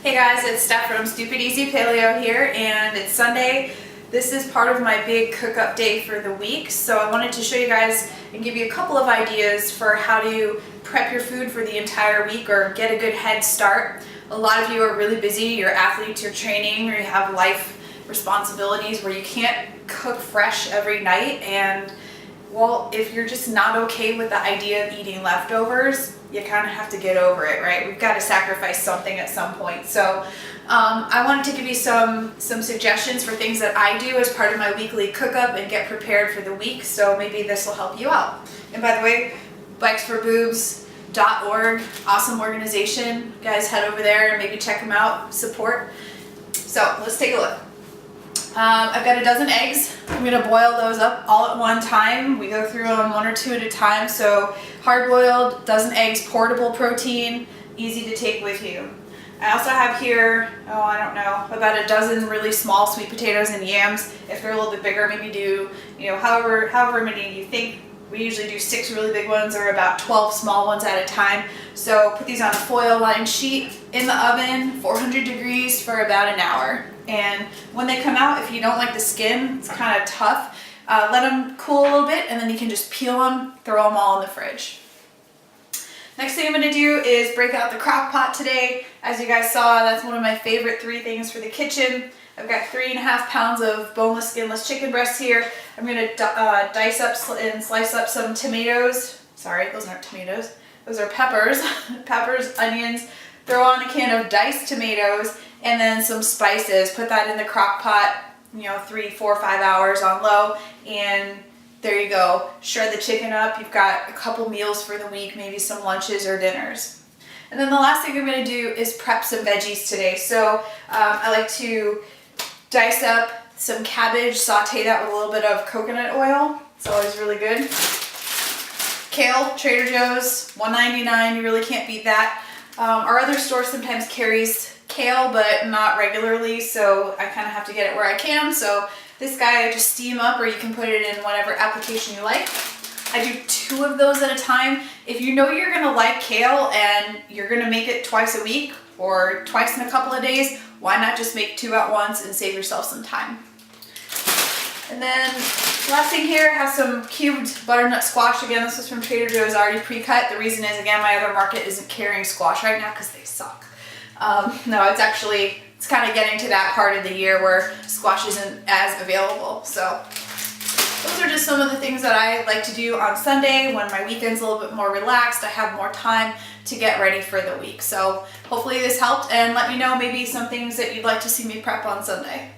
Hey guys, it's Steph from Stupid Easy Paleo here, and it's Sunday. This is part of my big cook-up day for the week, so I wanted to show you guys and give you a couple of ideas for how to prep your food for the entire week or get a good head start. A lot of you are really busy, you're athletes, you're training, or you have life responsibilities where you can't cook fresh every night, and well, if you're just not okay with the idea of eating leftovers, you kind of have to get over it, right? We've got to sacrifice something at some point. So I wanted to give you some suggestions for things that I do as part of my weekly cook-up and get prepared for the week. So maybe this will help you out. And by the way, bikesforboobs.org, awesome organization. You guys head over there and maybe check them out, support. So let's take a look. I've got a dozen eggs. I'm going to boil those up all at one time. We go through them one or two at a time. So hard-boiled, dozen eggs, portable protein, easy to take with you. I also have here, about a dozen really small sweet potatoes and yams. If they're a little bit bigger, maybe do, however many you think. We usually do 6 really big ones or about 12 small ones at a time. So put these on a foil lined sheet in the oven, 400 degrees for about an hour. And when they come out, if you don't like the skin, it's kind of tough, let them cool a little bit and then you can just peel them, throw them all in the fridge. Next thing I'm going to do is break out the crock pot today. As you guys saw, that's one of my favorite 3 things for the kitchen. I've got 3.5 pounds of boneless, skinless chicken breasts here. I'm going to dice up and slice up some tomatoes. Sorry, those aren't tomatoes. Those are peppers. Peppers, onions. Throw on a can of diced tomatoes and then some spices. Put that in the crock pot, 3, 4, 5 hours on low, and there you go. Shred the chicken up. You've got a couple meals for the week, maybe some lunches or dinners. And then the last thing I'm going to do is prep some veggies today. So I like to dice up some cabbage, saute that with a little bit of coconut oil. It's always really good. Kale, Trader Joe's, $1.99. You really can't beat that. Our other store sometimes carries kale, but not regularly, so I kind of have to get it where I can. So this guy I just steam up, or you can put it in whatever application you like. I do 2 of those at a time. If you know you're gonna like kale and you're gonna make it twice a week or twice in a couple of days, why not just make 2 at once and save yourself some time? And then last thing here, have some cubed butternut squash. Again, this was from Trader Joe's, already pre-cut. The reason is, again, my other market isn't carrying squash right now because they suck. No, it's kind of getting to that part of the year where squash isn't as available. So those are just some of the things that I like to do on Sunday when my weekend's a little bit more relaxed. I have more time to get ready for the week. So hopefully this helped, and let me know maybe some things that you'd like to see me prep on Sunday.